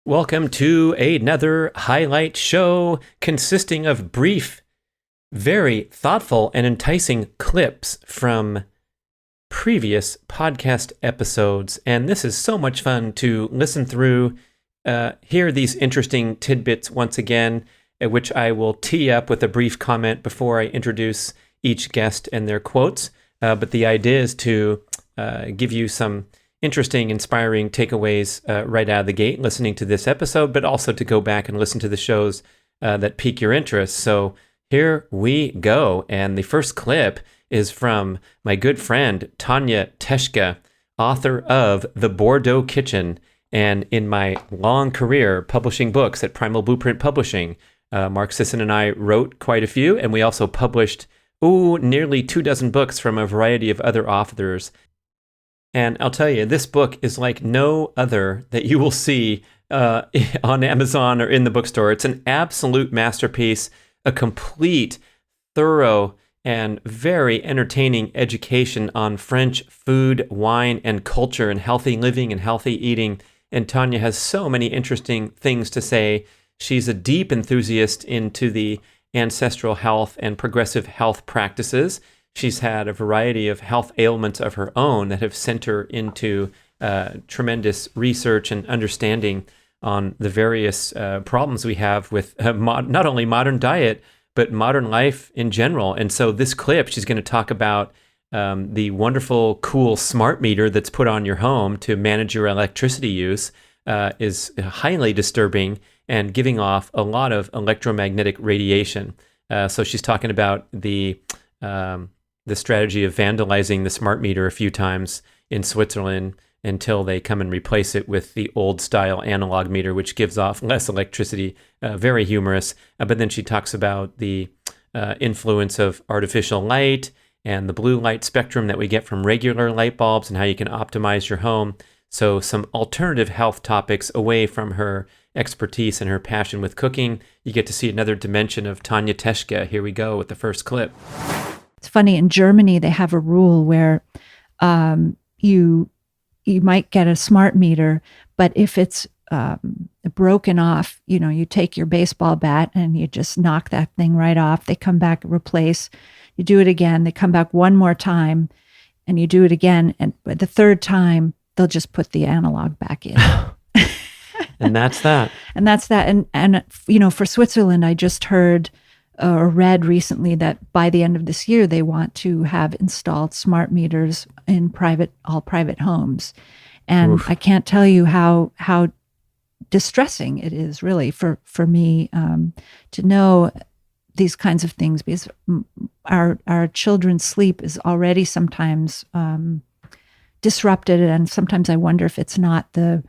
Welcome to another highlight show consisting of brief, very thoughtful and enticing clips from previous podcast episodes. And this is so much fun to listen through, hear these interesting tidbits once again, at which I will tee up with a brief comment before I introduce each guest and their quotes. But the idea is to give you some interesting, inspiring takeaways right out of the gate listening to this episode, but also to go back and listen to the shows that pique your interest. So here we go. And the first clip is from my good friend, Tania Teschke, author of The Bordeaux Kitchen. And in my long career publishing books at Primal Blueprint Publishing, Mark Sisson and I wrote quite a few, and we also published nearly 24 books from a variety of other authors. And I'll tell you, this book is like no other that you will see on Amazon or in the bookstore. It's an absolute masterpiece, a complete, thorough, and very entertaining education on French food, wine, and culture, and healthy living and healthy eating. And Tania has so many interesting things to say. She's a deep enthusiast into the ancestral health and progressive health practices. She's had a variety of health ailments of her own that have sent her into tremendous research and understanding on the various problems we have with not only modern diet, but modern life in general. And so this clip, she's going to talk about the wonderful, cool smart meter that's put on your home to manage your electricity use is highly disturbing and giving off a lot of electromagnetic radiation. So she's talking about the strategy of vandalizing the smart meter a few times in Switzerland until they come and replace it with the old style analog meter, which gives off less electricity. Very humorous. But then she talks about the influence of artificial light and the blue light spectrum that we get from regular light bulbs and how you can optimize your home. So some alternative health topics away from her expertise and her passion with cooking. You get to see another dimension of Tania Teschke. Here we go with the first clip. It's funny, in Germany, they have a rule where you might get a smart meter, but if it's broken off, you take your baseball bat and you just knock that thing right off. They come back, replace, you do it again. They come back one more time and you do it again. And the third time, they'll just put the analog back in. And that's that. And that's that. And for Switzerland, I just heard or read recently that by the end of this year, they want to have installed smart meters in all private homes. And Oof. I can't tell you how distressing it is really for me to know these kinds of things, because our children's sleep is already sometimes disrupted. And sometimes I wonder if it's not the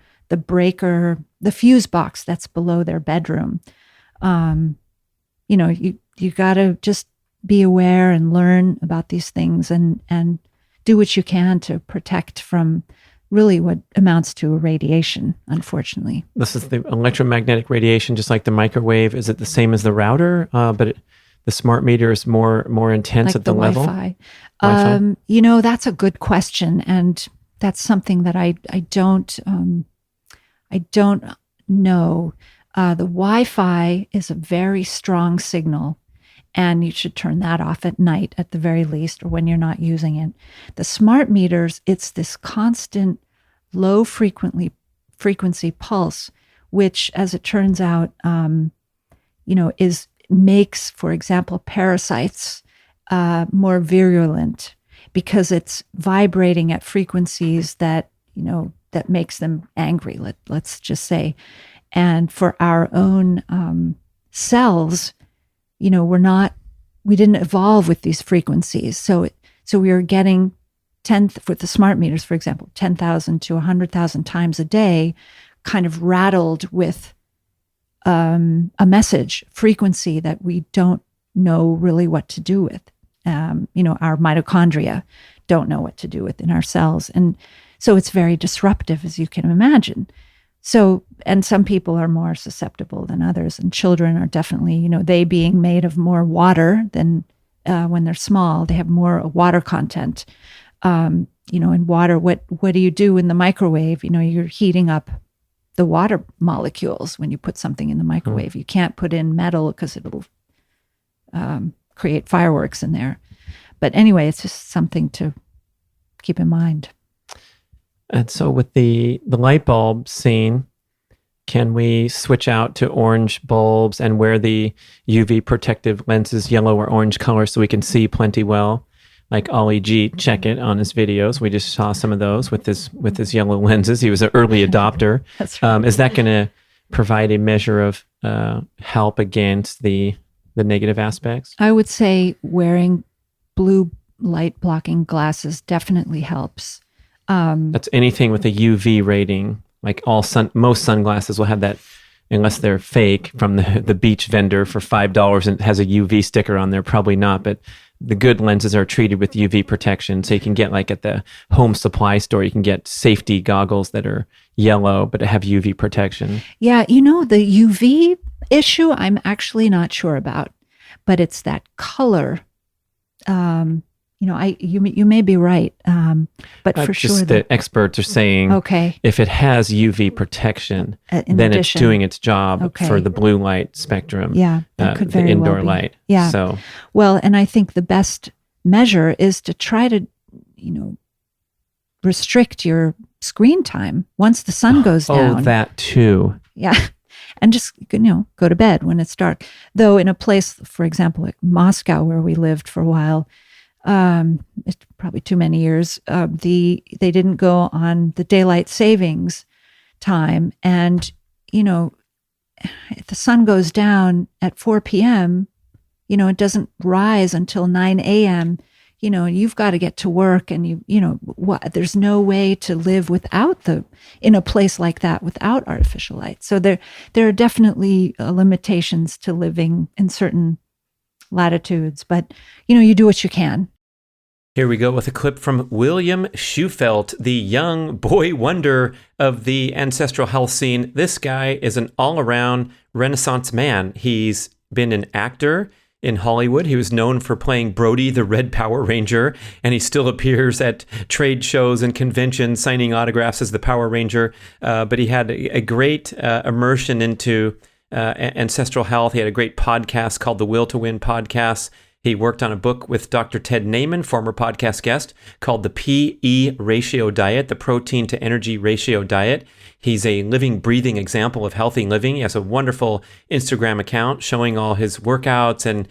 breaker, the fuse box that's below their bedroom. You got to just be aware and learn about these things and do what you can to protect from really what amounts to irradiation, unfortunately. This is the electromagnetic radiation, just like the microwave. Is it the same as the router? But the smart meter is more intense like at the level? Wi-Fi. That's a good question. And that's something that I don't know. The Wi-Fi is a very strong signal, and you should turn that off at night at the very least, or when you're not using it. The smart meters, it's this constant low frequency pulse, which, as it turns out, makes, for example, parasites more virulent because it's vibrating at frequencies that makes them angry. Let's just say. And for our own cells, we didn't evolve with these frequencies. So we are getting with the smart meters, for example, 10,000 to 100,000 times a day, kind of rattled with a message frequency that we don't know really what to do with. Our mitochondria don't know what to do with in our cells. And so it's very disruptive, as you can imagine. So, and some people are more susceptible than others, and children are definitely, they being made of more water than when they're small, they have more water content. And water, what do you do in the microwave? You're heating up the water molecules when you put something in the microwave. You can't put in metal because it'll create fireworks in there. But anyway, it's just something to keep in mind. And so with the light bulb scene, can we switch out to orange bulbs and wear the UV protective lenses, yellow or orange color, so we can see plenty well? Like Ollie G, check it on his videos. We just saw some of those with his yellow lenses. He was an early adopter. That's right. Is that going to provide a measure of help against the negative aspects? I would say wearing blue light blocking glasses definitely helps. That's anything with a UV rating. Like most sunglasses will have that, unless they're fake from the beach vendor for $5 and it has a UV sticker on there. Probably not, but the good lenses are treated with UV protection. So you can get, like at the home supply store, you can get safety goggles that are yellow but have UV protection. Yeah, the UV issue I'm actually not sure about, but it's that color. You may be right, but for sure the experts are saying, okay, if it has UV protection, then it's doing its job for the blue light spectrum. Yeah, that could very the indoor well be. light. Yeah. So, well, and I think the best measure is to try to, restrict your screen time once the sun goes down. Oh, that too. Yeah. And just, go to bed when it's dark. Though in a place, for example, like Moscow, where we lived for a while, it's probably too many years, they didn't go on the daylight savings time. And, if the sun goes down at 4 p.m., it doesn't rise until 9 a.m., you've got to get to work, and there's no way to live in a place like that without artificial light. So there are definitely limitations to living in certain latitudes, but you do what you can. Here we go with a clip from William Shewfelt, the young boy wonder of the ancestral health scene. This guy is an all-around Renaissance man. He's been an actor in Hollywood. He was known for playing Brody, the Red Power Ranger, and he still appears at trade shows and conventions signing autographs as the Power Ranger. But he had a great immersion into ancestral health. He had a great podcast called the Will to Win podcast. He worked on a book with Dr. Ted Naiman, former podcast guest, called the PE ratio diet, the protein to energy ratio diet. He's a living, breathing example of healthy living. He has a wonderful Instagram account showing all his workouts and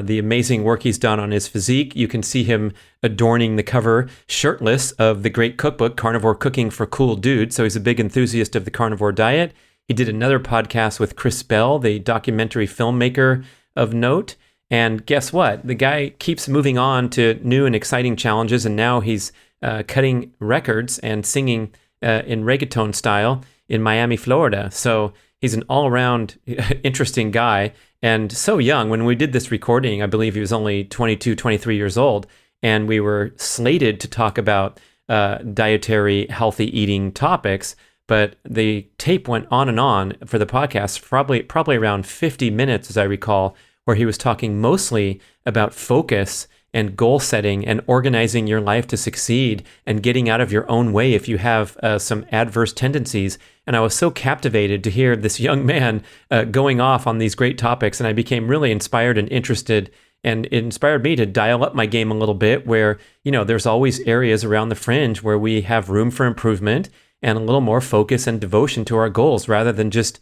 the amazing work he's done on his physique. You can see him adorning the cover shirtless of the great cookbook, Carnivore Cooking for Cool Dudes. So he's a big enthusiast of the carnivore diet. He did another podcast with Chris Bell, the documentary filmmaker of note. And guess what? The guy keeps moving on to new and exciting challenges, and now he's cutting records and singing in reggaeton style in Miami, Florida. So he's an all-around interesting guy, and so young. When we did this recording, I believe he was only 22, 23 years old, and we were slated to talk about dietary, healthy eating topics, but the tape went on for the podcast, probably around 50 minutes, as I recall, where he was talking mostly about focus and goal setting and organizing your life to succeed and getting out of your own way if you have some adverse tendencies. And I was so captivated to hear this young man going off on these great topics, and I became really inspired and interested, and it inspired me to dial up my game a little bit, where, there's always areas around the fringe where we have room for improvement and a little more focus and devotion to our goals rather than just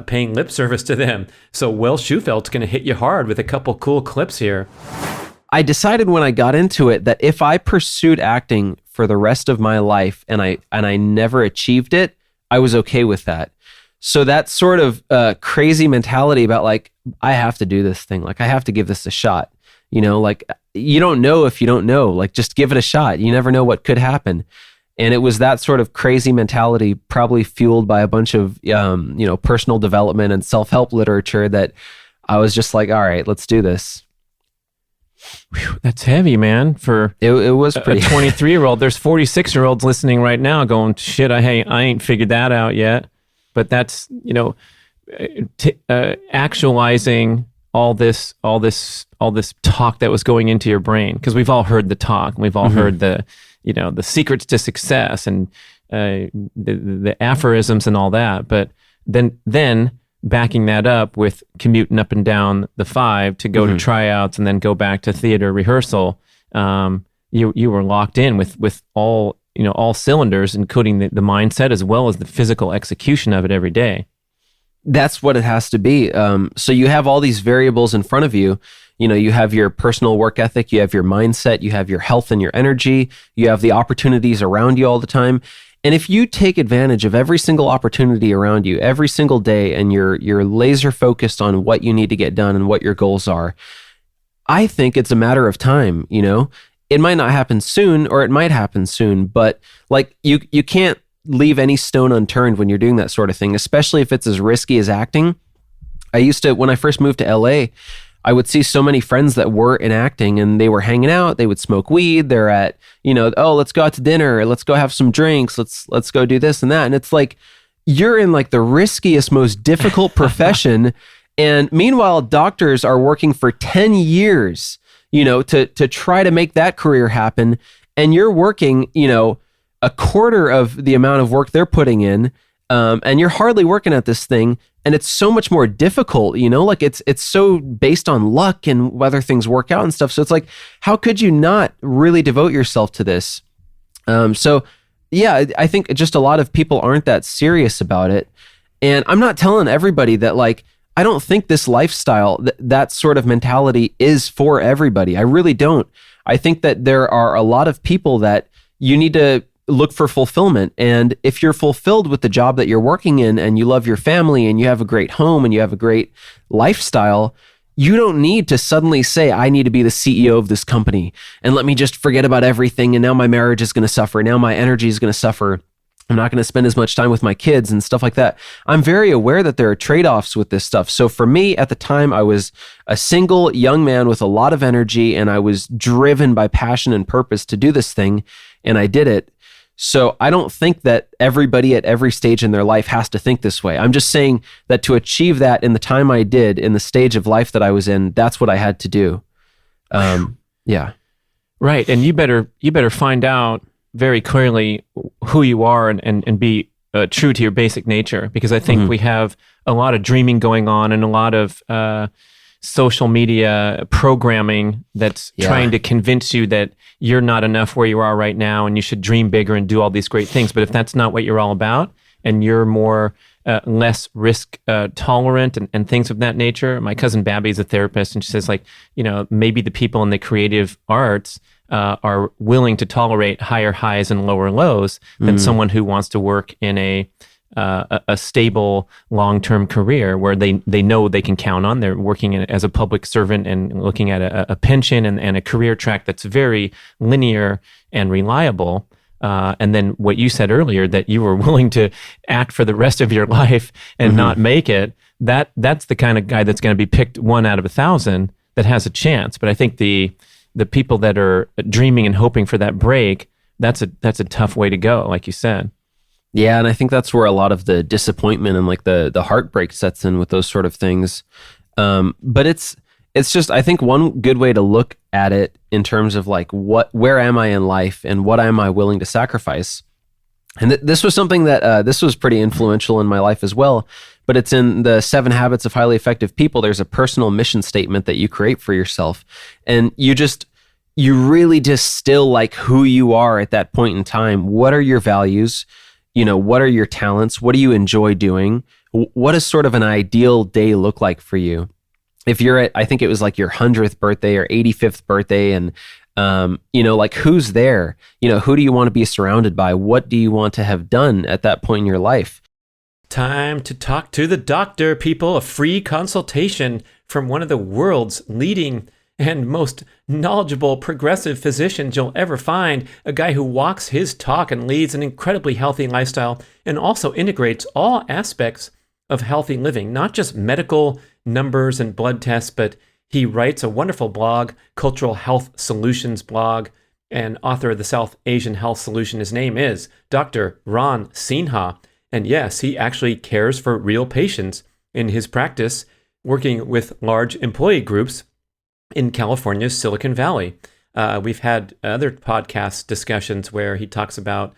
paying lip service to them. So Will Shewfelt's going to hit you hard with a couple cool clips here. I decided when I got into it that if I pursued acting for the rest of my life and I never achieved it, I was okay with that. So that sort of crazy mentality about like, I have to do this thing. Like I have to give this a shot. Like you don't know if you don't know, like just give it a shot. You never know what could happen. And it was that sort of crazy mentality, probably fueled by a bunch of, personal development and self-help literature, that I was just like, all right, let's do this. Whew, that's heavy, man. For it was pretty. A 23-year-old. There's 46-year-olds listening right now going, shit, I ain't figured that out yet. But that's, actualizing all this talk that was going into your brain. Because we've all heard the talk. We've all heard the secrets to success and the aphorisms and all that. But then backing that up with commuting up and down the 5 to go to tryouts and then go back to theater rehearsal, you were locked in with all cylinders, including the mindset as well as the physical execution of it every day. That's what it has to be. So you have all these variables in front of you. You have your personal work ethic, you have your mindset, you have your health and your energy, you have the opportunities around you all the time. And if you take advantage of every single opportunity around you every single day, and you're laser focused on what you need to get done and what your goals are, I think it's a matter of time. It might not happen soon, or it might happen soon, but like you can't leave any stone unturned when you're doing that sort of thing, especially if it's as risky as acting. When I first moved to LA, I would see so many friends that were in acting, and they were hanging out, they would smoke weed, they're at, oh, let's go out to dinner, let's go have some drinks, let's go do this and that. And it's like, you're in like the riskiest, most difficult profession. And meanwhile, doctors are working for 10 years, to try to make that career happen. And you're working, a quarter of the amount of work they're putting in, and you're hardly working at this thing, and it's so much more difficult. Like it's so based on luck and whether things work out and stuff. So it's like, how could you not really devote yourself to this? So yeah, I think just a lot of people aren't that serious about it. And I'm not telling everybody that, like, I don't think this lifestyle, that sort of mentality is for everybody. I really don't. I think that there are a lot of people that you need to look for fulfillment. And if you're fulfilled with the job that you're working in, and you love your family, and you have a great home, and you have a great lifestyle, you don't need to suddenly say, I need to be the CEO of this company, and let me just forget about everything. And now my marriage is going to suffer. Now my energy is going to suffer. I'm not going to spend as much time with my kids and stuff like that. I'm very aware that there are trade-offs with this stuff. So for me, at the time, I was a single young man with a lot of energy, and I was driven by passion and purpose to do this thing, and I did it. So I don't think that everybody at every stage in their life has to think this way. I'm just saying that to achieve that in the time I did, in the stage of life that I was in, that's what I had to do. Yeah. Right. And you better find out very clearly who you are, and be true to your basic nature, because I think we have a lot of dreaming going on, and a lot of social media programming that's trying to convince you that you're not enough where you are right now, and you should dream bigger and do all these great things. But if that's not what you're all about, and you're more less risk tolerant and things of that nature. My cousin Babby is a therapist, and she says, like, maybe the people in the creative arts are willing to tolerate higher highs and lower lows than someone who wants to work in a stable long-term career where they know they can count on. They're working as a public servant and looking at a pension and a career track that's very linear and reliable. And then what you said earlier, that you were willing to act for the rest of your life and not make it, that's the kind of guy that's going to be picked 1 out of 1,000 that has a chance. But I think the people that are dreaming and hoping for that break, that's a tough way to go, like you said. Yeah, and I think that's where a lot of the disappointment and like the heartbreak sets in with those sort of things. But it's just, I think one good way to look at it in terms of like where am I in life and what am I willing to sacrifice? And this was something that this was pretty influential in my life as well. But it's in the 7 Habits of Highly Effective People. There's a personal mission statement that you create for yourself, and you really distill like who you are at that point in time. What are your values? What are your talents? What do you enjoy doing? What does sort of an ideal day look like for you? If you're at, I think it was like your 100th birthday or 85th birthday, and like who's there? Who do you want to be surrounded by? What do you want to have done at that point in your life? Time to talk to the doctor, people. A free consultation from one of the world's leading and most knowledgeable progressive physicians you'll ever find. A guy who walks his talk and leads an incredibly healthy lifestyle, and also integrates all aspects of healthy living, not just medical numbers and blood tests, but he writes a wonderful blog, Cultural Health Solutions blog, and author of the South Asian Health Solution. His name is Dr. Ron Sinha. And yes, he actually cares for real patients in his practice, working with large employee groups in California's Silicon Valley. We've had other podcast discussions where he talks about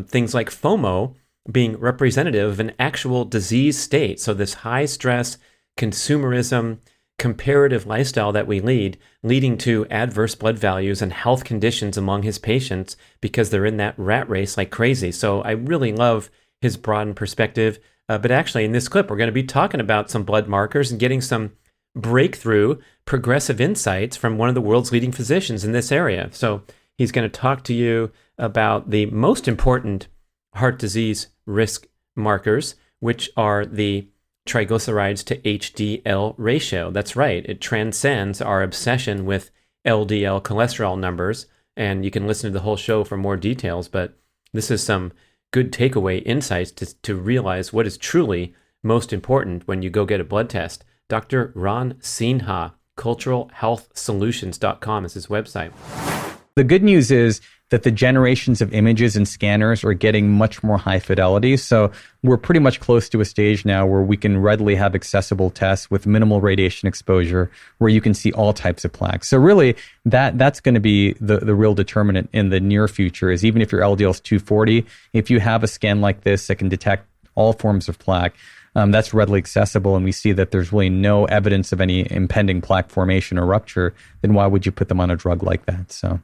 things like FOMO being representative of an actual disease state. So this high stress, consumerism, comparative lifestyle that we lead, leading to adverse blood values and health conditions among his patients because they're in that rat race like crazy. So I really love his broadened perspective. But actually, in this clip, we're going to be talking about some blood markers and getting some breakthrough progressive insights from one of the world's leading physicians in this area. So he's going to talk to you about the most important heart disease risk markers, which are the triglycerides to HDL ratio. That's right. It transcends our obsession with LDL cholesterol numbers. And you can listen to the whole show for more details, but this is some good takeaway insights to realize what is truly most important when you go get a blood test. Dr. Ron Sinha, culturalhealthsolutions.com is his website. The good news is that the generations of images and scanners are getting much more high fidelity. So we're pretty much close to a stage now where we can readily have accessible tests with minimal radiation exposure where you can see all types of plaques. So really, that's going to be the real determinant in the near future is even if your LDL is 240, if you have a scan like this that can detect all forms of plaque, that's readily accessible, and we see that there's really no evidence of any impending plaque formation or rupture, then why would you put them on a drug like that? So,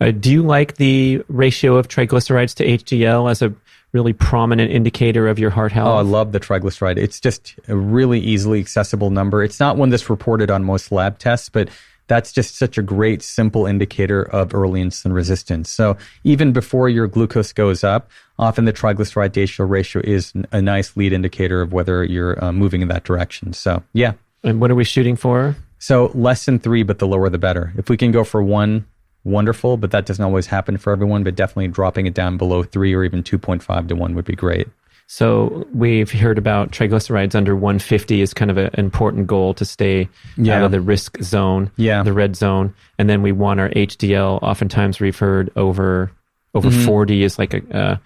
do you like the ratio of triglycerides to HDL as a really prominent indicator of your heart health? Oh, I love the triglyceride. It's just a really easily accessible number. It's not one that's reported on most lab tests, but that's just such a great, simple indicator of early insulin resistance. So even before your glucose goes up, often the triglyceride to HDL ratio is a nice lead indicator of whether you're moving in that direction. So, yeah. And what are we shooting for? So less than 3, but the lower the better. If we can go for 1, wonderful, but that doesn't always happen for everyone, but definitely dropping it down below 3 or even 2.5 to 1 would be great. So we've heard about triglycerides under 150 is kind of an important goal to stay out of the risk zone, the red zone. And then we want our HDL, oftentimes we've heard over 40 is like a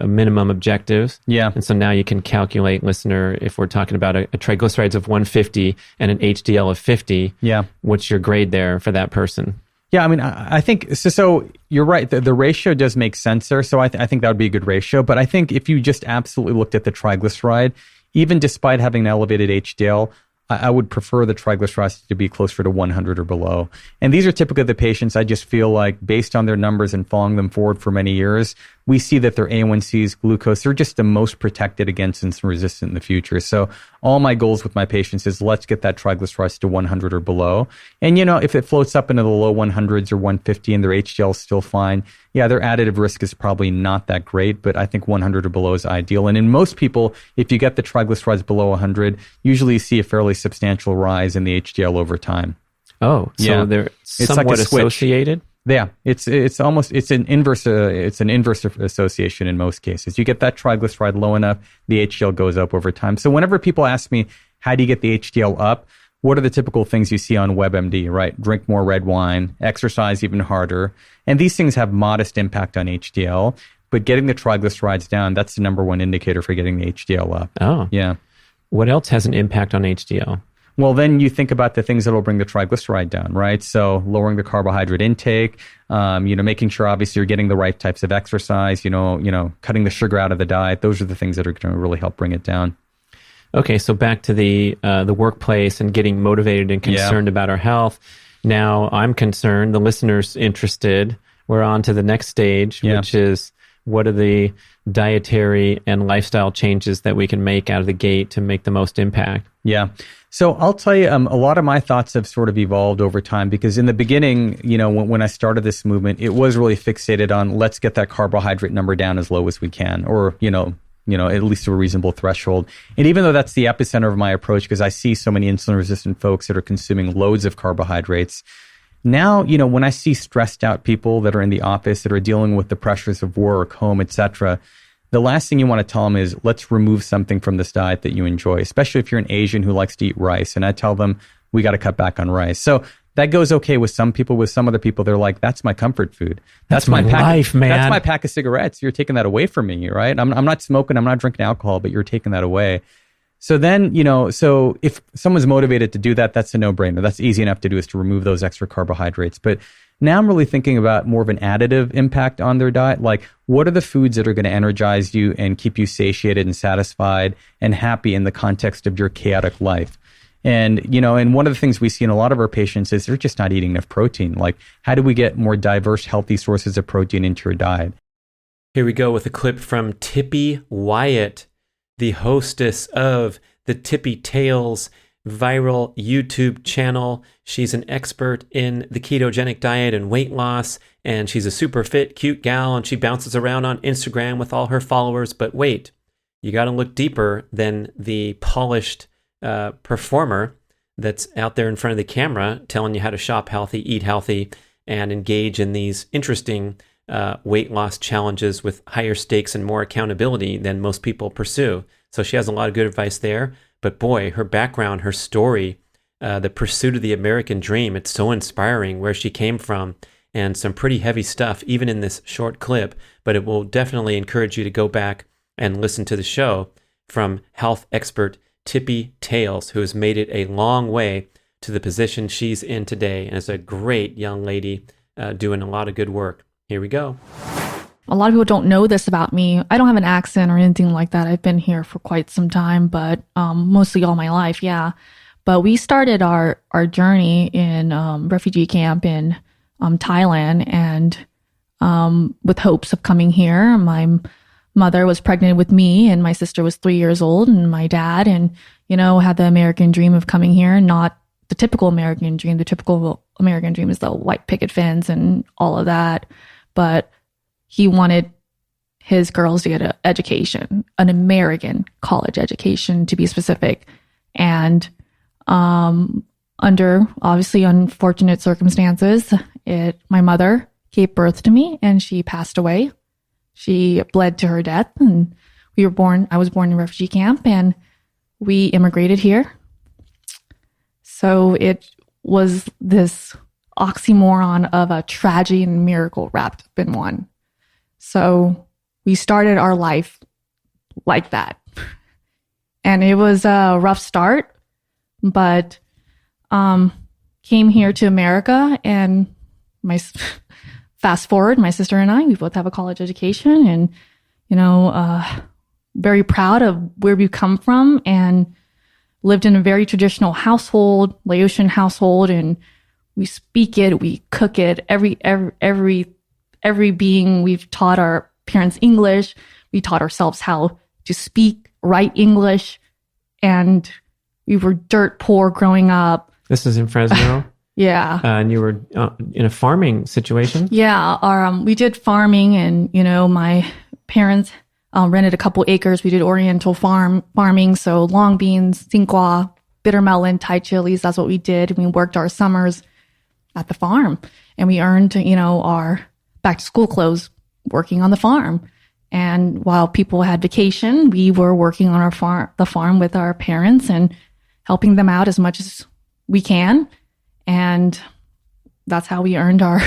minimum objective. Yeah. And so now you can calculate, listener, if we're talking about a triglycerides of 150 and an HDL of 50, what's your grade there for that person? Yeah, I mean, I think, so you're right, the ratio does make sense there, so I think that would be a good ratio, but I think if you just absolutely looked at the triglyceride, even despite having an elevated HDL, I would prefer the triglycerides to be closer to 100 or below. And these are typically the patients I just feel like, based on their numbers and following them forward for many years, we see that their A1Cs, glucose, they're just the most protected against insulin resistance in the future. So all my goals with my patients is let's get that triglycerides to 100 or below. And, if it floats up into the low 100s or 150 and their HDL is still fine, their additive risk is probably not that great, but I think 100 or below is ideal. And in most people, if you get the triglycerides below 100, usually you see a fairly substantial rise in the HDL over time. Oh, so they're somewhat like associated? Yeah, it's an inverse association in most cases. You get that triglyceride low enough, the HDL goes up over time. So whenever people ask me, how do you get the HDL up? What are the typical things you see on WebMD, right? Drink more red wine, exercise even harder. And these things have modest impact on HDL, but getting the triglycerides down, that's the number one indicator for getting the HDL up. Oh. Yeah. What else has an impact on HDL? Well, then you think about the things that will bring the triglyceride down, right? So lowering the carbohydrate intake, making sure obviously you're getting the right types of exercise, cutting the sugar out of the diet. Those are the things that are going to really help bring it down. Okay, so back to the workplace and getting motivated and concerned about our health. Now I'm concerned, the listener's interested. We're on to the next stage, which is what are the dietary and lifestyle changes that we can make out of the gate to make the most impact? Yeah. So I'll tell you, a lot of my thoughts have sort of evolved over time because in the beginning, when I started this movement, it was really fixated on let's get that carbohydrate number down as low as we can, or, at least to a reasonable threshold. And even though that's the epicenter of my approach, because I see so many insulin resistant folks that are consuming loads of carbohydrates, now, when I see stressed out people that are in the office that are dealing with the pressures of work, home, etc., the last thing you want to tell them is let's remove something from this diet that you enjoy, especially if you're an Asian who likes to eat rice. And I tell them we got to cut back on rice. So that goes okay with some people. With some other people, they're like, that's my comfort food. That's my life, man. That's my pack of cigarettes. You're taking that away from me, right? I'm not smoking. I'm not drinking alcohol, but you're taking that away. So then, so if someone's motivated to do that, that's a no-brainer. That's easy enough to do, is to remove those extra carbohydrates. But now I'm really thinking about more of an additive impact on their diet. Like, what are the foods that are going to energize you and keep you satiated and satisfied and happy in the context of your chaotic life? And, and one of the things we see in a lot of our patients is they're just not eating enough protein. Like, how do we get more diverse, healthy sources of protein into your diet? Here we go with a clip from Tippy Wyatt, the hostess of the Tippy Tales viral YouTube channel. She's an expert in the ketogenic diet and weight loss, and she's a super fit, cute gal, and she bounces around on Instagram with all her followers. But wait, you got to look deeper than the polished performer that's out there in front of the camera telling you how to shop healthy, eat healthy, and engage in these interesting weight loss challenges with higher stakes and more accountability than most people pursue. So she has a lot of good advice there. But boy, her background, her story, the pursuit of the American dream, it's so inspiring where she came from, and some pretty heavy stuff, even in this short clip. But it will definitely encourage you to go back and listen to the show from health expert Tippy Tales, who has made it a long way to the position she's in today, and is a great young lady doing a lot of good work. Here we go. A lot of people don't know this about me. I don't have an accent or anything like that. I've been here for quite some time, but mostly all my life, yeah. But we started our journey in refugee camp in Thailand, and with hopes of coming here. My mother was pregnant with me, and my sister was 3 years old, and my dad, and had the American dream of coming here. Not the typical American dream. The typical American dream is the white picket fence and all of that, but he wanted his girls to get an education, an American college education to be specific. And under obviously unfortunate circumstances, my mother gave birth to me, and she passed away. She bled to her death, and I was born in refugee camp, and we immigrated here. So it was this oxymoron of a tragedy and miracle wrapped up in one. So we started our life like that. And it was a rough start, but came here to America, and fast forward, my sister and I, we both have a college education, and, very proud of where we've come from, and lived in a very traditional household, Laotian household, and we speak it, we cook it, every being, we've taught our parents English, we taught ourselves how to speak, write English, and we were dirt poor growing up. This is in Fresno? Yeah. And you were in a farming situation? Yeah, we did farming, and, my parents rented a couple acres. We did oriental farming, so long beans, sinqua, bitter melon, Thai chilies, that's what we did. We worked our summers at the farm, and we earned, our back to school clothes working on the farm. And while people had vacation, we were working on the farm with our parents and helping them out as much as we can. And that's how we earned our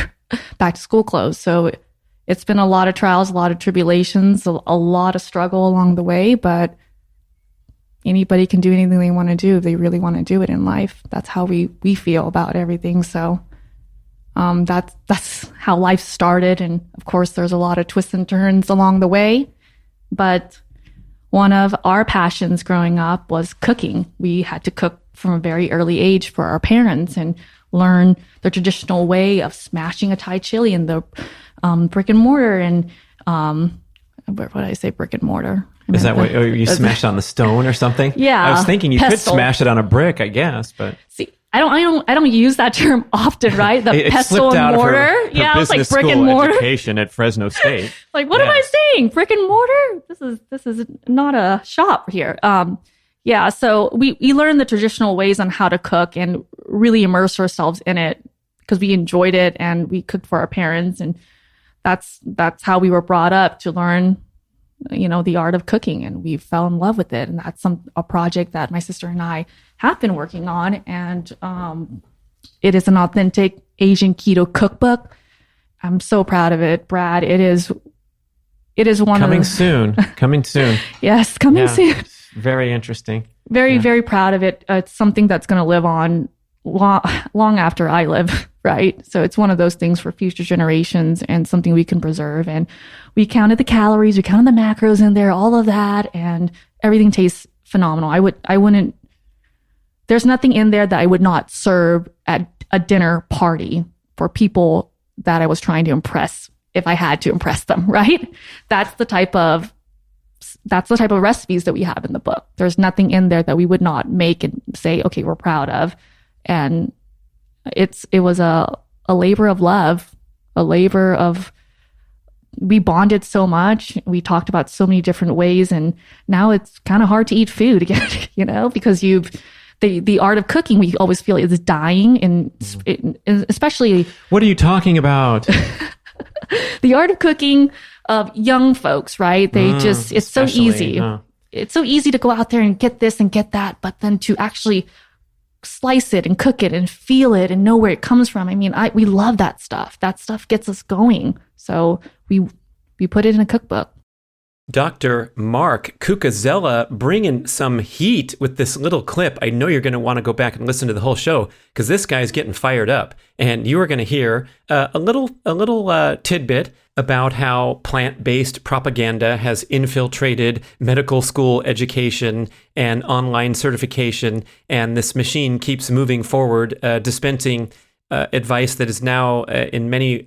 back to school clothes. So it's been a lot of trials, a lot of tribulations, a lot of struggle along the way, but anybody can do anything they want to do if they really want to do it in life. That's how we feel about everything. So that's how life started. And of course, there's a lot of twists and turns along the way. But one of our passions growing up was cooking. We had to cook from a very early age for our parents and learn the traditional way of smashing a Thai chili in the brick and mortar. And what did I say, brick and mortar? Is that what you smashed on the stone or something? Yeah. I was thinking you pestle. could smash it on a brick, I guess, but see, I don't use that term often, right? The it pestle and mortar. Her yeah, it's like brick school and mortar. Education at Fresno State. Like, what am I saying? Brick and mortar? This is not a shop here. Yeah, so we learned the traditional ways on how to cook and really immerse ourselves in it because we enjoyed it and we cooked for our parents, and that's how we were brought up to learn, the art of cooking, and we fell in love with it. And that's a project that my sister and I have been working on, and it is an authentic Asian keto cookbook. I'm so proud of it, Brad. It is one coming of soon. Coming soon. Yes, coming soon. Very interesting. Very, very proud of it. It's something that's going to live on long after I live, right? So it's one of those things for future generations and something we can preserve. And we counted the calories, we counted the macros in there, all of that, and everything tastes phenomenal. I wouldn't, there's nothing in there that I would not serve at a dinner party for people that I was trying to impress if I had to impress them, right? That's the type of recipes that we have in the book. There's nothing in there that we would not make and say, okay, we're proud of. And it was a labor of love, we bonded so much. We talked about so many different ways, and now it's kind of hard to eat food again, because the art of cooking, we always feel is dying, and especially. What are you talking about? The art of cooking of young folks, right? It's so easy. It's so easy to go out there and get this and get that, but then to actually slice it and cook it and feel it and know where it comes from. I mean, we love that stuff. That stuff gets us going. So we put it in a cookbook. Dr. Mark Cucuzella bringing some heat with this little clip. I know you're going to want to go back and listen to the whole show because this guy's getting fired up. And you are going to hear a little tidbit about how plant-based propaganda has infiltrated medical school education and online certification. And this machine keeps moving forward, dispensing advice that is now, in many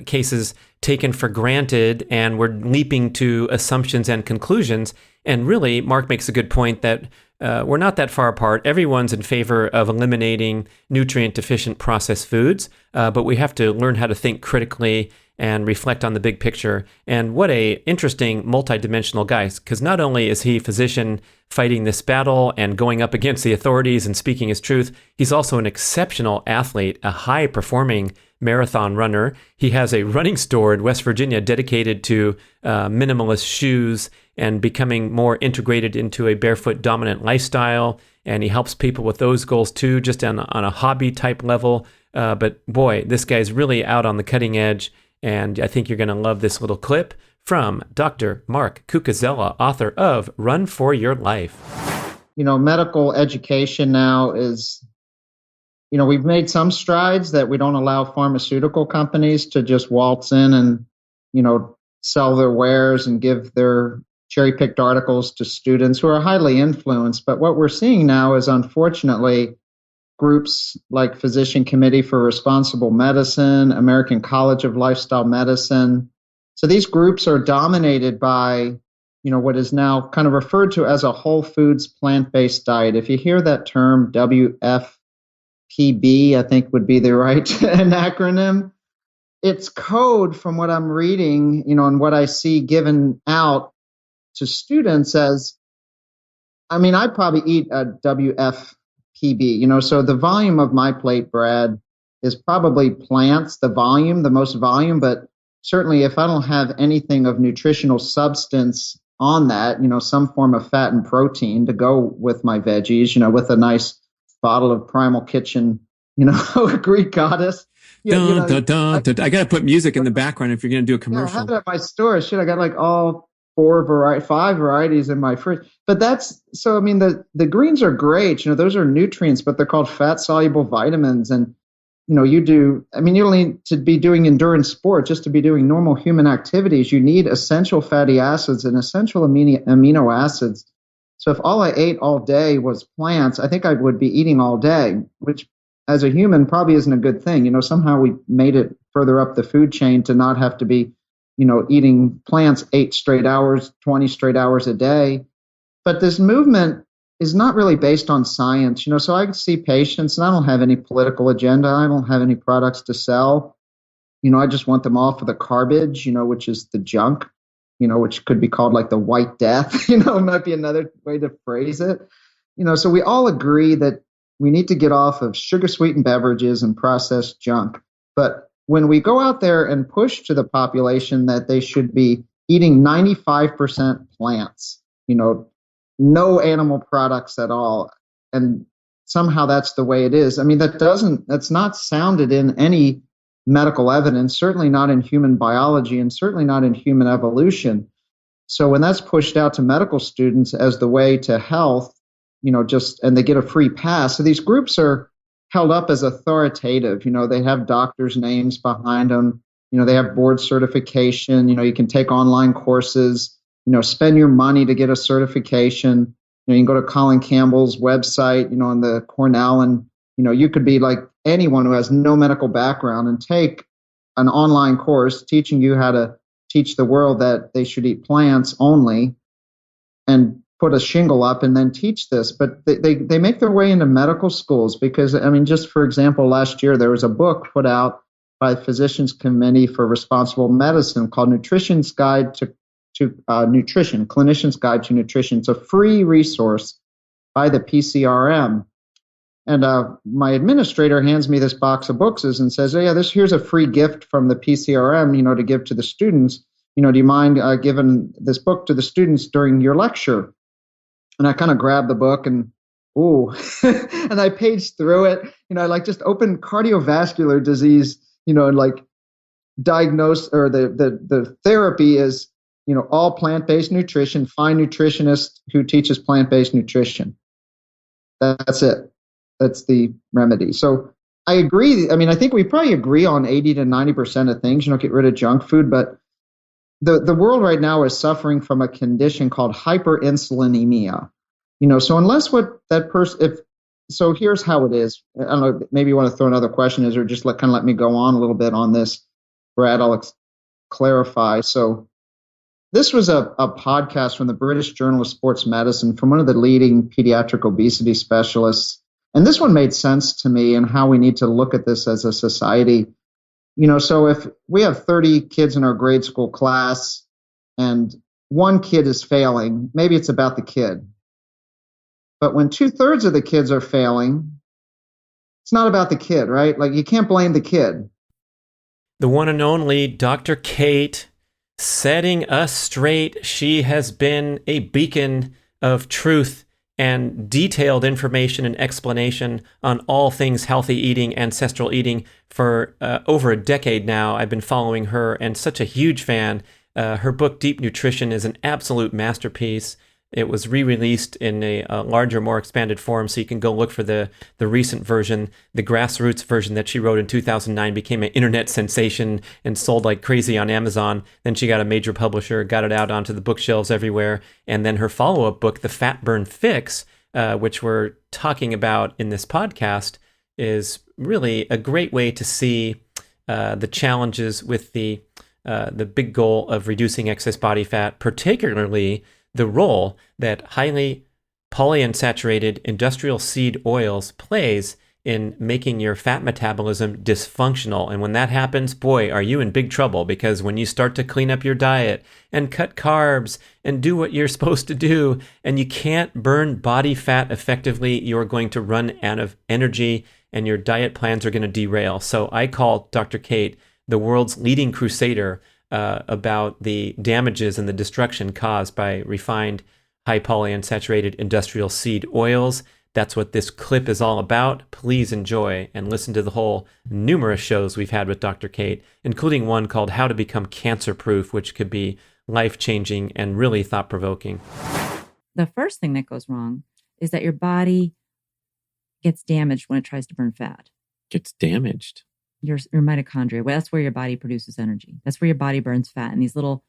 cases, taken for granted, and we're leaping to assumptions and conclusions. And really, Mark makes a good point that we're not that far apart. Everyone's in favor of eliminating nutrient-deficient processed foods, but we have to learn how to think critically and reflect on the big picture. And what a interesting multidimensional guy, because not only is he a physician fighting this battle and going up against the authorities and speaking his truth, he's also an exceptional athlete, a high-performing marathon runner. He has a running store in West Virginia dedicated to minimalist shoes and becoming more integrated into a barefoot dominant lifestyle. And he helps people with those goals too, just on a hobby type level. But boy, this guy's really out on the cutting edge. And I think you're going to love this little clip from Dr. Mark Cucuzella, author of Run for Your Life. Medical education now is, we've made some strides that we don't allow pharmaceutical companies to just waltz in and, sell their wares and give their cherry-picked articles to students who are highly influenced. But what we're seeing now is, unfortunately, groups like Physician Committee for Responsible Medicine, American College of Lifestyle Medicine. So these groups are dominated by, what is now kind of referred to as a whole foods plant-based diet. If you hear that term, WFPB, I think would be the right acronym. It's code from what I'm reading, and what I see given out to students as, I probably eat a WFPB, so the volume of my plate, Brad, is probably plants, the most volume, but certainly if I don't have anything of nutritional substance on that, some form of fat and protein to go with my veggies, with a nice bottle of Primal Kitchen, Greek goddess. I got to put music in the background if you're going to do a commercial. I have it at my store. I got like all 5 varieties in my fridge. But the greens are great. Those are nutrients, but they're called fat soluble vitamins. And, you don't need to be doing endurance sport just to be doing normal human activities. You need essential fatty acids and essential amino acids. So if all I ate all day was plants, I think I would be eating all day, which as a human probably isn't a good thing. Somehow we made it further up the food chain to not have to be eating plants 8 straight hours, 20 straight hours a day. But this movement is not really based on science, so I see patients and I don't have any political agenda. I don't have any products to sell. I just want them all for the garbage, which is the junk, which could be called like the white death, it might be another way to phrase it. So we all agree that we need to get off of sugar sweetened beverages and processed junk. But when we go out there and push to the population that they should be eating 95% plants, no animal products at all, and somehow that's the way it is. That's not sounded in any medical evidence, certainly not in human biology, and certainly not in human evolution. So when that's pushed out to medical students as the way to health, and they get a free pass. So these groups are held up as authoritative. They have doctors' names behind them. They have board certification. You can take online courses, spend your money to get a certification. You can go to Colin Campbell's website, on the Cornell, and, you could be like anyone who has no medical background and take an online course teaching you how to teach the world that they should eat plants only and put a shingle up and then teach this. But they make their way into medical schools because, just for example, last year there was a book put out by the Physicians Committee for Responsible Medicine called Nutrition's Guide to Nutrition, Clinician's Guide to Nutrition. It's a free resource by the PCRM. And my administrator hands me this box of books and says, "Oh, yeah, here's a free gift from the PCRM, to give to the students. Do you mind giving this book to the students during your lecture?" And I kind of grabbed the book and, and I paged through it. I just opened cardiovascular disease, and diagnose, or the therapy is, all plant-based nutrition, find nutritionist who teaches plant-based nutrition. That's it. That's the remedy. So I agree. I think we probably agree on 80 to 90% of things, get rid of junk food, but the world right now is suffering from a condition called hyperinsulinemia. So unless what that person, so here's how it is. I don't know, maybe you want to throw another question or just let me go on a little bit on this, Brad. I'll clarify. So this was a podcast from the British Journal of Sports Medicine from one of the leading pediatric obesity specialists. And this one made sense to me and how we need to look at this as a society. So if we have 30 kids in our grade school class and one kid is failing, maybe it's about the kid. But when 2/3 of the kids are failing, it's not about the kid, right? You can't blame the kid. The one and only Dr. Kate, setting us straight. She has been a beacon of truth and detailed information and explanation on all things healthy eating, ancestral eating for over a decade now. I've been following her and such a huge fan. Her book, Deep Nutrition, is an absolute masterpiece. It was re-released in a larger, more expanded form, so you can go look for the recent version. The grassroots version that she wrote in 2009 became an internet sensation and sold like crazy on Amazon. Then she got a major publisher, got it out onto the bookshelves everywhere. And then her follow-up book, The Fat Burn Fix, which we're talking about in this podcast, is really a great way to see the challenges with the big goal of reducing excess body fat, particularly the role that highly polyunsaturated industrial seed oils plays in making your fat metabolism dysfunctional. And when that happens, boy, are you in big trouble, because when you start to clean up your diet and cut carbs and do what you're supposed to do, and you can't burn body fat effectively, you're going to run out of energy and your diet plans are going to derail. So I call Dr. Kate the world's leading crusader about the damages and the destruction caused by refined, high polyunsaturated industrial seed oils. That's what this clip is all about. Please enjoy and listen to the whole numerous shows we've had with Dr. Kate, including one called How to Become Cancer-Proof, which could be life-changing and really thought-provoking. The first thing that goes wrong is that your body gets damaged when it tries to burn fat. Gets damaged? Your mitochondria. Well, that's where your body produces energy. That's where your body burns fat. And these little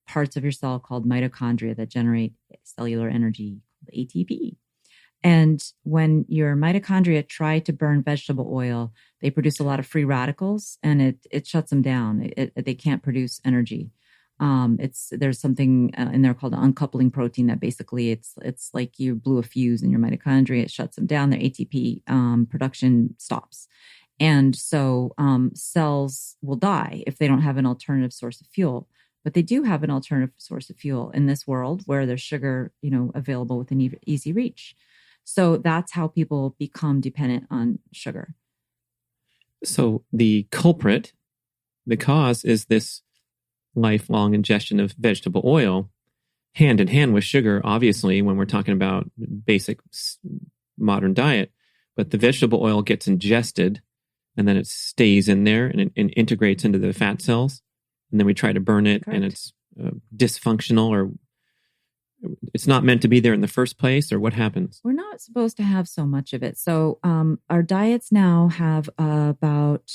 parts of your cell called mitochondria that generate cellular energy, ATP. And when your mitochondria try to burn vegetable oil, they produce a lot of free radicals, and it shuts them down. They can't produce energy. There's something in there called an uncoupling protein that basically it's like you blew a fuse in your mitochondria. It shuts them down. Their ATP production stops. And so cells will die if they don't have an alternative source of fuel. But they do have an alternative source of fuel in this world where there's sugar, available within easy reach. So that's how people become dependent on sugar. So the culprit, the cause, is this lifelong ingestion of vegetable oil, hand in hand with sugar, obviously, when we're talking about basic modern diet. But the vegetable oil gets ingested, and then it stays in there and it integrates into the fat cells. And then we try to burn it. Correct. And it's dysfunctional, or it's not meant to be there in the first place, or what happens? We're not supposed to have so much of it. So our diets now have about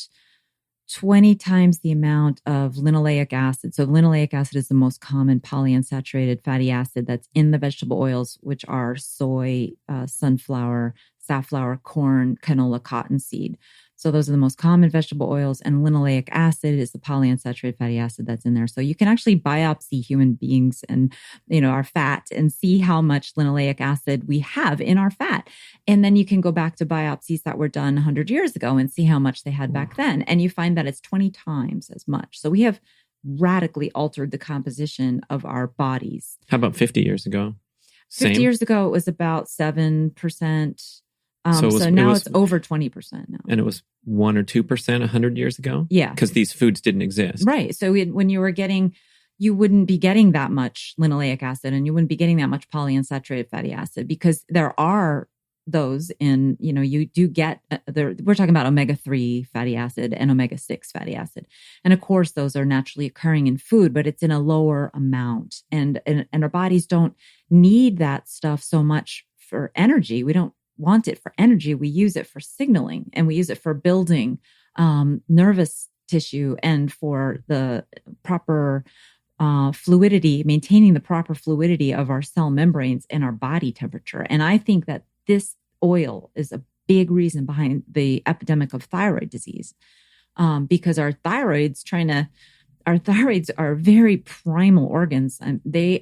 20 times the amount of linoleic acid. So linoleic acid is the most common polyunsaturated fatty acid that's in the vegetable oils, which are soy, sunflower, safflower, corn, canola, cottonseed. So those are the most common vegetable oils, and linoleic acid is the polyunsaturated fatty acid that's in there. So you can actually biopsy human beings and, our fat and see how much linoleic acid we have in our fat. And then you can go back to biopsies that were done 100 years ago and see how much they had back then. And you find that it's 20 times as much. So we have radically altered the composition of our bodies. How about 50 years ago? 50 years ago, it was about 7%. So now it's over 20% now. And it was 1 or 2% 100 years ago? Yeah. Because these foods didn't exist. Right. So when you wouldn't be getting that much linoleic acid, and you wouldn't be getting that much polyunsaturated fatty acid, because there are those in, you do get, we're talking about omega-3 fatty acid and omega-6 fatty acid. And of course, those are naturally occurring in food, but it's in a lower amount. And our bodies don't need that stuff so much for energy. We don't want it for energy. We use it for signaling, and we use it for building nervous tissue and for the proper fluidity, maintaining the proper fluidity of our cell membranes and our body temperature. And I think that this oil is a big reason behind the epidemic of thyroid disease, because our thyroids are very primal organs, and they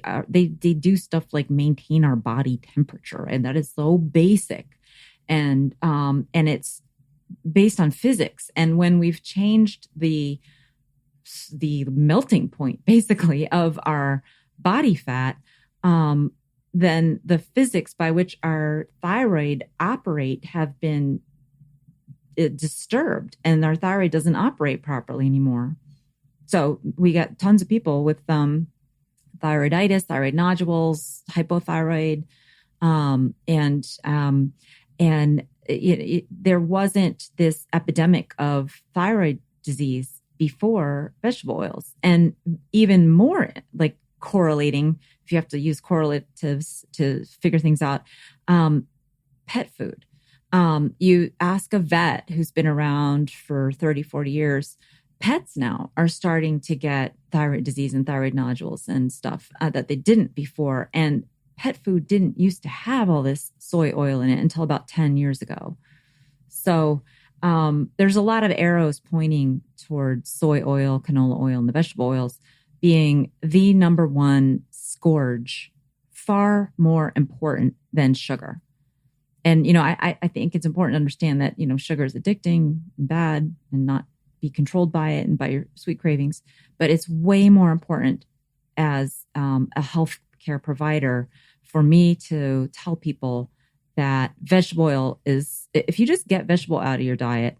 do stuff like maintain our body temperature, and that is so basic, and it's based on physics. And when we've changed the melting point basically of our body fat, then the physics by which our thyroid operate have been disturbed, and our thyroid doesn't operate properly anymore. So we got tons of people with thyroiditis, thyroid nodules, hypothyroid, there wasn't this epidemic of thyroid disease before vegetable oils. And even more like correlating, if you have to use correlatives to figure things out, pet food. You ask a vet who's been around for 30, 40 years, pets now are starting to get thyroid disease and thyroid nodules and stuff that they didn't before. And pet food didn't used to have all this soy oil in it until about 10 years ago. So there's a lot of arrows pointing towards soy oil, canola oil, and the vegetable oils being the number one scourge, far more important than sugar. And, I think it's important to understand that, sugar is addicting and bad and not be controlled by it and by your sweet cravings. But it's way more important as a healthcare provider for me to tell people that vegetable oil is, if you just get vegetable out of your diet,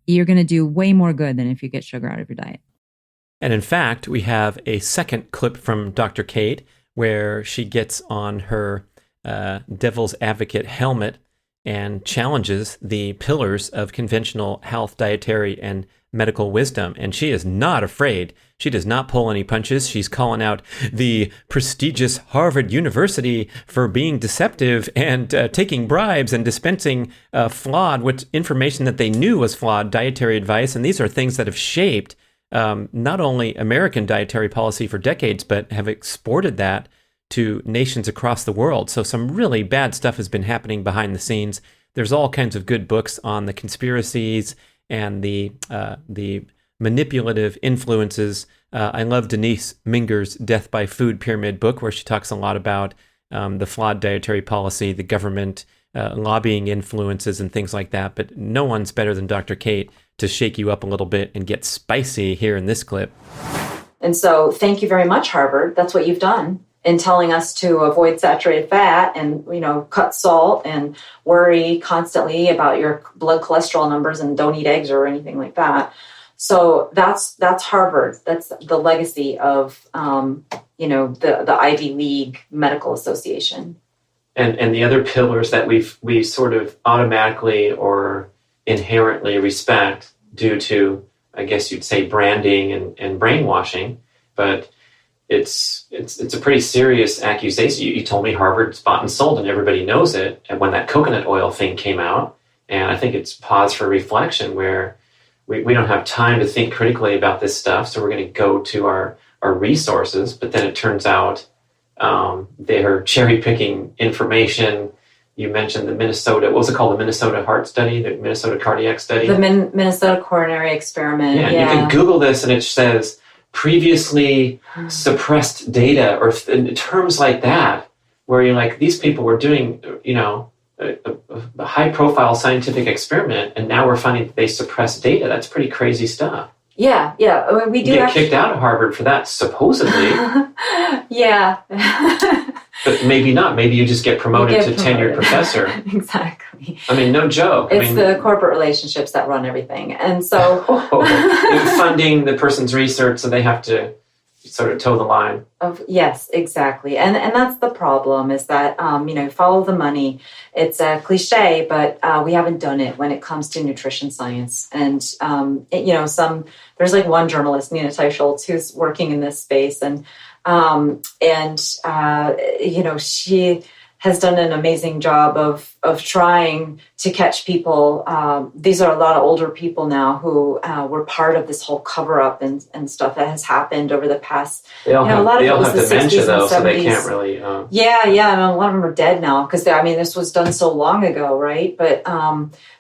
you're going to do way more good than if you get sugar out of your diet. And in fact, we have a second clip from Dr. Kate where she gets on her devil's advocate helmet and challenges the pillars of conventional health, dietary, and medical wisdom. And she is not afraid. She does not pull any punches. She's calling out the prestigious Harvard University for being deceptive and taking bribes and dispensing flawed with information that they knew was flawed dietary advice. And these are things that have shaped not only American dietary policy for decades, but have exported that to nations across the world. So some really bad stuff has been happening behind the scenes. There's all kinds of good books on the conspiracies and the manipulative influences. I love Denise Minger's Death by Food Pyramid book, where she talks a lot about the flawed dietary policy, the government lobbying influences and things like that. But no one's better than Dr. Kate to shake you up a little bit and get spicy here in this clip. And so thank you very much, Harvard. That's what you've done in telling us to avoid saturated fat and, cut salt and worry constantly about your blood cholesterol numbers and don't eat eggs or anything like that. So that's Harvard. That's the legacy of, the Ivy League Medical Association. And the other pillars that we sort of automatically or inherently respect due to, I guess you'd say, branding and brainwashing. But it's a pretty serious accusation. You told me Harvard's bought and sold, and everybody knows it. And when that coconut oil thing came out, and I think it's pause for reflection, where we don't have time to think critically about this stuff, so we're going to go to our resources. But then it turns out they're cherry picking information. You mentioned the Minnesota, what was it called? The Minnesota Heart Study, the Minnesota Cardiac Study? The Minnesota Coronary Experiment. Yeah, you can Google this and it says previously suppressed data, or terms like that, where you're like, these people were doing, a high-profile scientific experiment, and now we're finding that they suppress data. That's pretty crazy stuff. Yeah. I mean, we do get kicked out of Harvard for that, supposedly. Yeah. But maybe not. Maybe you just get promoted to tenured professor. Exactly. I mean, no joke. It's the corporate relationships that run everything. And so... funding the person's research, so they have to sort of toe the line. Yes, exactly. And that's the problem, is that, follow the money. It's a cliche, but we haven't done it when it comes to nutrition science. And, there's like one journalist, Tania Teschke, who's working in this space. And she has done an amazing job of trying to catch people. These are a lot of older people now who were part of this whole cover-up and stuff that has happened over the past. They all have dementia, though, so they can't really. Yeah, and a lot of them are dead now because this was done so long ago, right? But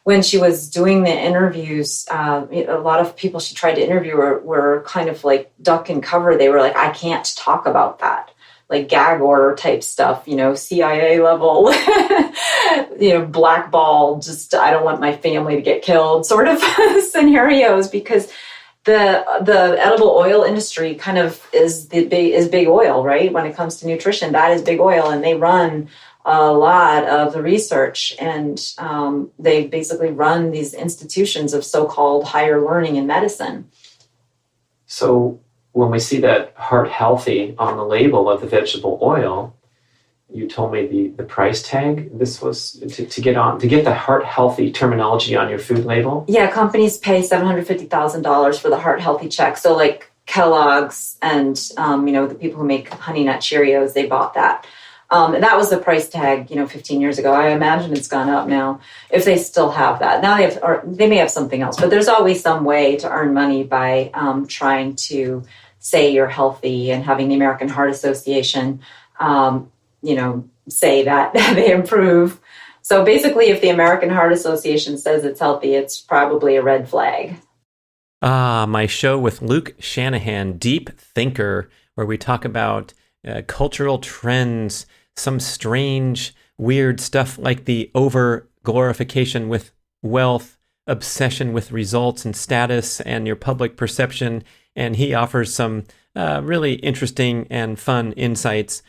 when she was doing the interviews, a lot of people she tried to interview were kind of like duck and cover. They were like, I can't talk about that. Like gag order type stuff, CIA level, blackball, just I don't want my family to get killed sort of scenarios, because the edible oil industry kind of is big oil, right? When it comes to nutrition, that is big oil, and they run a lot of the research, and they basically run these institutions of so-called higher learning in medicine. So when we see that heart healthy on the label of the vegetable oil, you told me the price tag. This was to get the heart healthy terminology on your food label. Yeah, companies pay $750,000 for the heart healthy check. So like Kellogg's and the people who make Honey Nut Cheerios, they bought that. And that was the price tag, 15 years ago. I imagine it's gone up now, if they still have that. Now they may have something else, but there's always some way to earn money by trying to say you're healthy, and having the American Heart Association, say that they improve. So basically, if the American Heart Association says it's healthy, it's probably a red flag. My show with Luke Shanahan, Deep Thinker, where we talk about cultural trends, some strange, weird stuff like the over-glorification with wealth, obsession with results and status and your public perception. And he offers some really interesting and fun insights.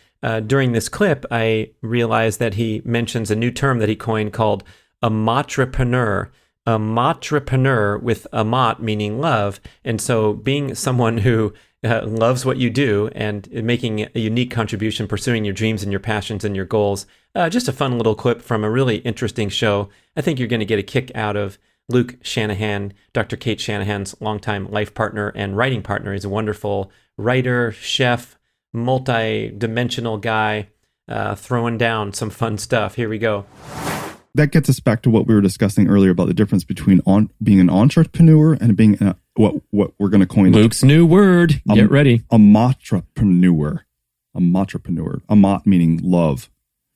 During this clip, I realized that he mentions a new term that he coined called a matrepreneur. A matrepreneur, with amat meaning love. And so being someone who loves what you do and making a unique contribution, pursuing your dreams and your passions and your goals. Just a fun little clip from a really interesting show. I think you're going to get a kick out of Luke Shanahan, Dr. Kate Shanahan's longtime life partner and writing partner. He's a wonderful writer, chef, multi-dimensional guy, throwing down some fun stuff. Here we go. That gets us back to what we were discussing earlier about the difference between being an entrepreneur and being what we're going to coin. Luke's new word. Get ready. A matrepreneur. A matrepreneur. Amat meaning love,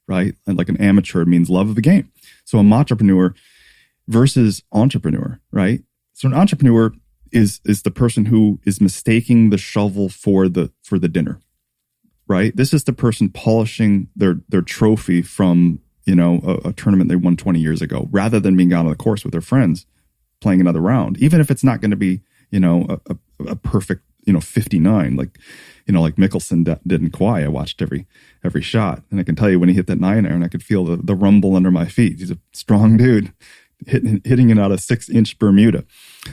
right? And like an amateur means love of the game. So a matrepreneur versus entrepreneur, right? So an entrepreneur is the person who is mistaking the shovel for the dinner, right? This is the person polishing their trophy from a tournament they won 20 years ago, rather than being out on the course with their friends playing another round, even if it's not going to be a perfect 59 like Mickelson did in Kauai. I watched every shot, and I can tell you when he hit that 9-iron, I could feel the rumble under my feet. He's a strong dude hitting it out of 6-inch Bermuda.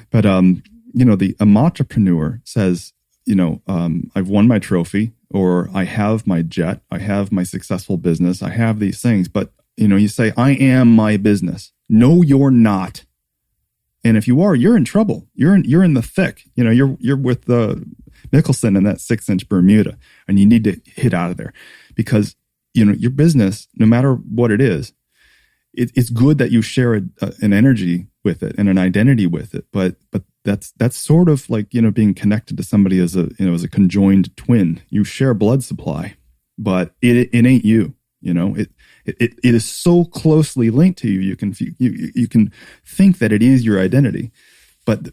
But the entrepreneur says, I've won my trophy, or I have my jet, I have my successful business, I have these things, but you say, I am my business. No, you're not. And if you are, you're in trouble. You're in the thick. You're with the Mickelson in that 6-inch Bermuda, and you need to hit out of there because, your business, no matter what it is, it's good that you share an energy with it and an identity with it. But that's sort of like, being connected to somebody as a conjoined twin. You share blood supply, but it ain't you. It is so closely linked to you. You can think that it is your identity, but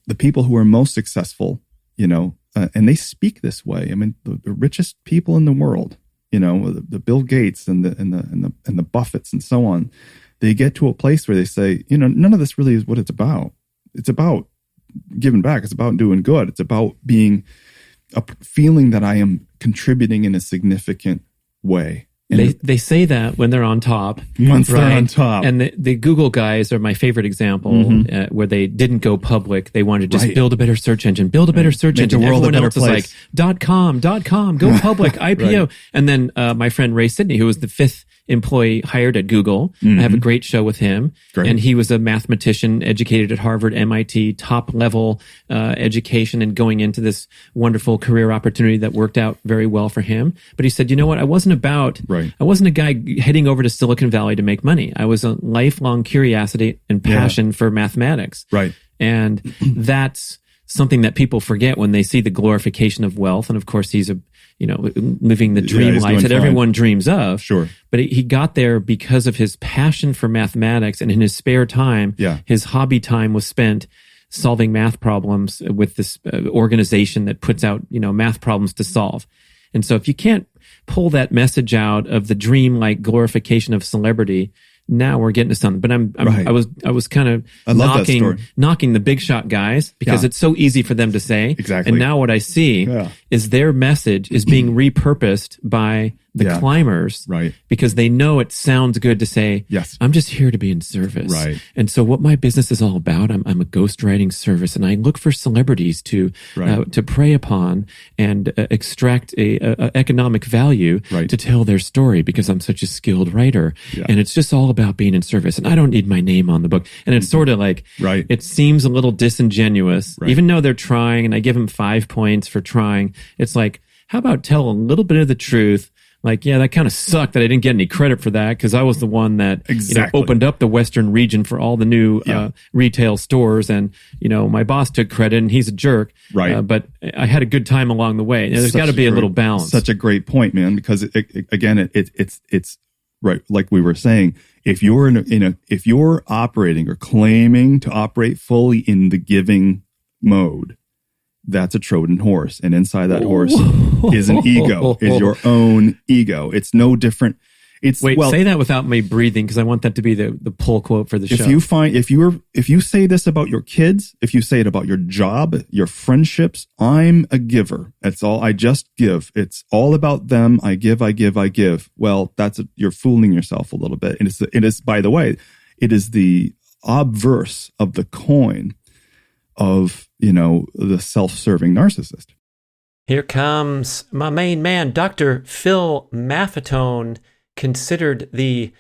the people who are most successful, and they speak this way. I mean, the richest people in the world, the Bill Gates and the Buffetts and so on, they get to a place where they say, none of this really is what it's about. It's about giving back. It's about doing good. It's about being feeling that I am contributing in a significant way. They say that when they're on top. Once they're on top. And the Google guys are my favorite example, where they didn't go public. They wanted to just build a better search engine, Make the world Everyone a better else place. is like .com, go public, IPO. Right. And then my friend Ray Sidney, who was the 5th employee hired at Google. I have a great show with him. Great. And he was a mathematician, educated at Harvard, MIT, top level education, and going into this wonderful career opportunity that worked out very well for him. But he said, you know what? I wasn't a guy heading over to Silicon Valley to make money. I was a lifelong curiosity and passion for mathematics. Right. And that's something that people forget when they see the glorification of wealth. And of course, he's living the dream life that everyone dreams of. Sure. But he got there because of his passion for mathematics, and in his spare time, his hobby time was spent solving math problems with this organization that puts out, math problems to solve. And so if you can't pull that message out of the dream-like glorification of celebrity, now we're getting to something. But I was kind of knocking the big shot guys because it's so easy for them to say. Exactly. And now what I see is their message is being repurposed by the climbers, right? Because they know it sounds good to say, yes, I'm just here to be in service. Right. And so what my business is all about, I'm a ghostwriting service, and I look for celebrities to prey upon and extract a economic value to tell their story because I'm such a skilled writer. Yeah. And it's just all about being in service, and I don't need my name on the book. And it's sort of like, it seems a little disingenuous, even though they're trying, and I give them 5 points for trying. It's like, how about tell a little bit of the truth? Like, yeah, that kind of sucked that I didn't get any credit for that because I was the one that opened up the Western region for all the new retail stores, and my boss took credit and he's a jerk. Right. But I had a good time along the way. There's got to be a little balance. Such a great point, man. Because it's right, like we were saying. If you're if you're operating or claiming to operate fully in the giving mode, that's a Trojan horse. And inside that horse is an ego, is your own ego. It's no different. Say that without me breathing, because I want that to be the pull quote for the show. If you say this about your kids, if you say it about your job, your friendships, I'm a giver. That's all. I just give. It's all about them. I give. Well, you're fooling yourself a little bit. And it is, by the way, it is the obverse of the coin of, the self-serving narcissist. Here comes my main man, Dr. Phil Maffetone, considered the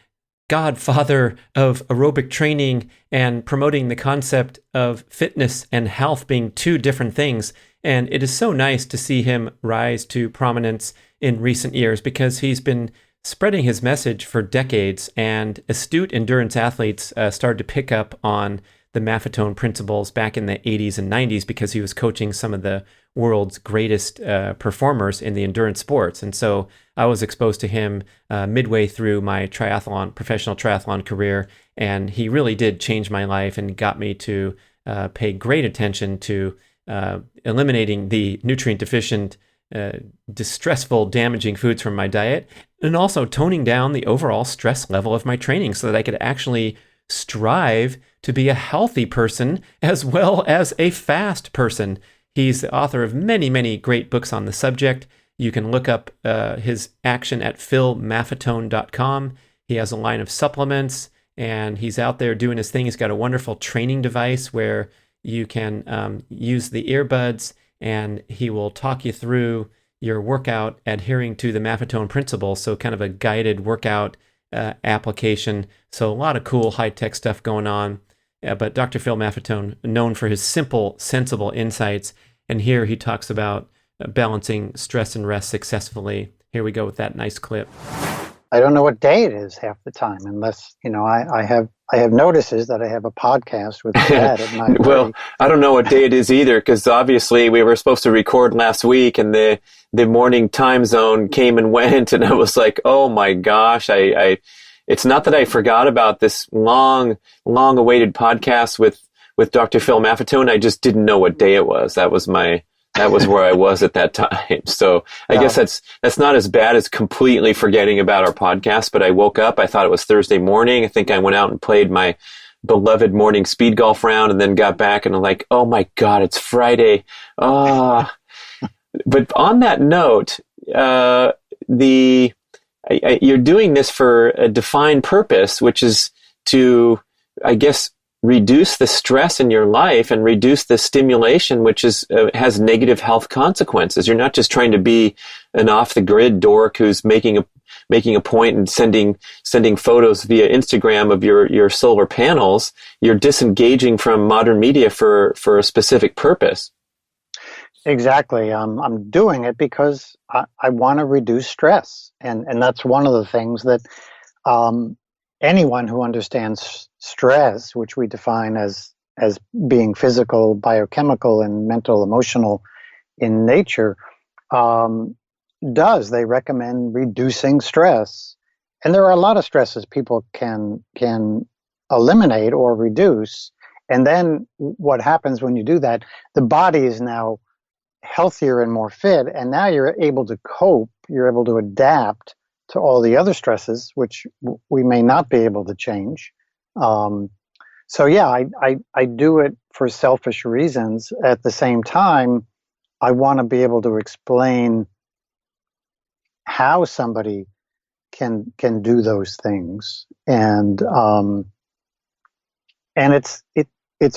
godfather of aerobic training and promoting the concept of fitness and health being two different things. And it is so nice to see him rise to prominence in recent years because he's been spreading his message for decades, and astute endurance athletes started to pick up on the Maffetone principles back in the 80s and 90s because he was coaching some of the world's greatest performers in the endurance sports. And so I was exposed to him midway through my professional triathlon career, and he really did change my life and got me to pay great attention to eliminating the nutrient deficient, distressful, damaging foods from my diet, and also toning down the overall stress level of my training so that I could actually strive to be a healthy person as well as a fast person. He's the author of many, many great books on the subject. You can look up his action at philmaffetone.com. He has a line of supplements, and he's out there doing his thing. He's got a wonderful training device where you can use the earbuds, and he will talk you through your workout adhering to the Maffetone principles, so kind of a guided workout application. So a lot of cool high-tech stuff going on. But Dr. Phil Maffetone, known for his simple, sensible insights, and here he talks about balancing stress and rest successfully. Here we go with that nice clip. I don't know what day it is half the time, unless, I have notices that I have a podcast with B.rad at 9:30. Well, I don't know what day it is either, because obviously we were supposed to record last week, and the morning time zone came and went, and I was like, oh my gosh, it's not that I forgot about this long awaited podcast with Dr. Phil Maffetone. I just didn't know what day it was. That was where I was at that time. So I guess that's not as bad as completely forgetting about our podcast, but I woke up, I thought it was Thursday morning. I think I went out and played my beloved morning speed golf round and then got back and I'm like, oh my God, it's Friday. But on that note, you're doing this for a defined purpose, which is to, I guess, reduce the stress in your life and reduce the stimulation, which has negative health consequences. You're not just trying to be an off-the-grid dork who's making a point and sending photos via Instagram of your solar panels. You're disengaging from modern media for a specific purpose. Exactly. I'm doing it because I want to reduce stress, and that's one of the things that anyone who understands stress, which we define as being physical, biochemical, and mental, emotional in nature, does. They recommend reducing stress, and there are a lot of stresses people can eliminate or reduce. And then what happens when you do that? The body is now healthier and more fit, and now you're able to cope. You're able to adapt to all the other stresses, which we may not be able to change. So yeah, I do it for selfish reasons. At the same time, I want to be able to explain how somebody can do those things, and it's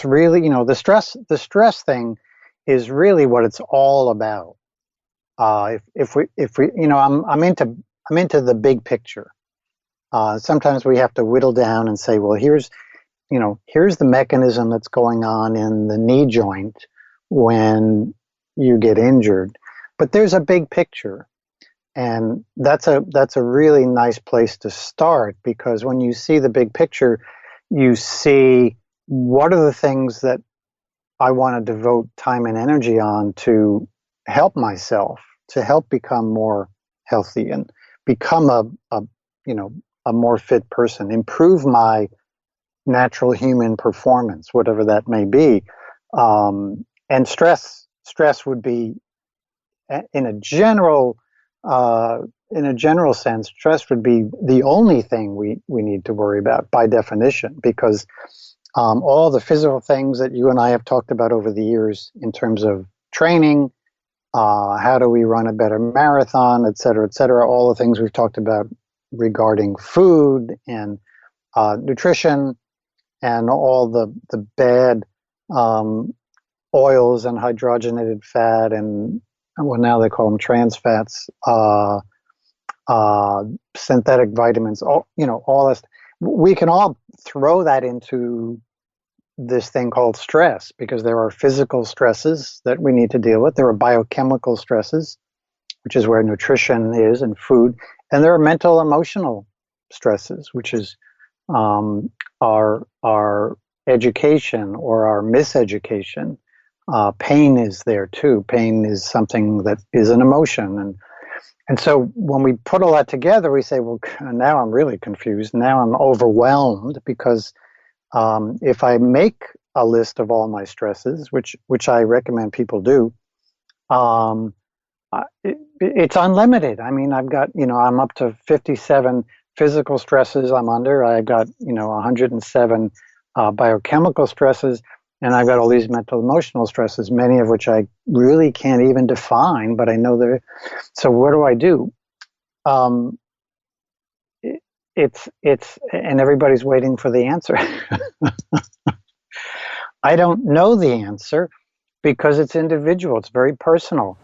really, the stress thing is really what it's all about. If we I'm into the big picture. Sometimes we have to whittle down and say, well, here's the mechanism that's going on in the knee joint when you get injured. But there's a big picture. And that's a really nice place to start, because when you see the big picture, you see what are the things that I want to devote time and energy on to help myself, to help become more healthy and become a more fit person, improve my natural human performance, whatever that may be. And stress would be, in a general sense, stress would be the only thing we need to worry about by definition, because all the physical things that you and I have talked about over the years in terms of training, how do we run a better marathon, et cetera, all the things we've talked about regarding food and nutrition and all the bad oils and hydrogenated fat and, well, now they call them trans fats, synthetic vitamins, all this. We can all throw that into this thing called stress, because there are physical stresses that we need to deal with. There are biochemical stresses, which is where nutrition is and food. And there are mental, emotional stresses, which is our education or our miseducation. Pain is there too. Pain is something that is an emotion. And so when we put all that together, we say, well, now I'm really confused. Now I'm overwhelmed, because if I make a list of all my stresses, which I recommend people do, it's unlimited. I mean, I've got, I'm up to 57 physical stresses I'm under. I've got, 107 biochemical stresses, and I've got all these mental, emotional stresses, many of which I really can't even define, but I know they're. So what do I do? It's and everybody's waiting for the answer. I don't know the answer, because it's individual. It's very personal.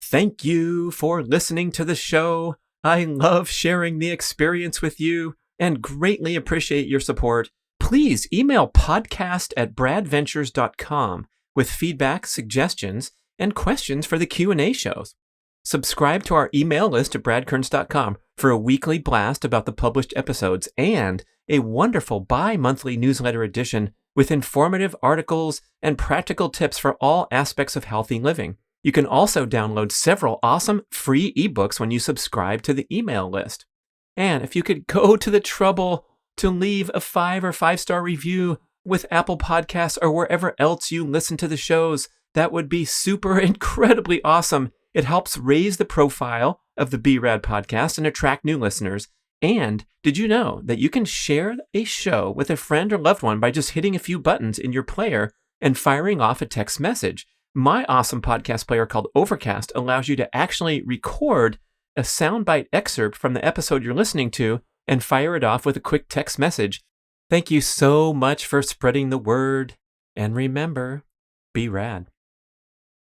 Thank you for listening to the show. I love sharing the experience with you and greatly appreciate your support. Please email podcast@bradventures.com with feedback, suggestions, and questions for the Q&A shows. Subscribe to our email list at bradkearns.com for a weekly blast about the published episodes and a wonderful bi-monthly newsletter edition with informative articles and practical tips for all aspects of healthy living. You can also download several awesome free ebooks when you subscribe to the email list. And if you could go to the trouble to leave a 5 or 5-star review with Apple Podcasts or wherever else you listen to the shows, that would be super incredibly awesome. It helps raise the profile of the B.rad podcast and attract new listeners. And did you know that you can share a show with a friend or loved one by just hitting a few buttons in your player and firing off a text message? My awesome podcast player called Overcast allows you to actually record a soundbite excerpt from the episode you're listening to and fire it off with a quick text message. Thank you so much for spreading the word. And remember, be rad.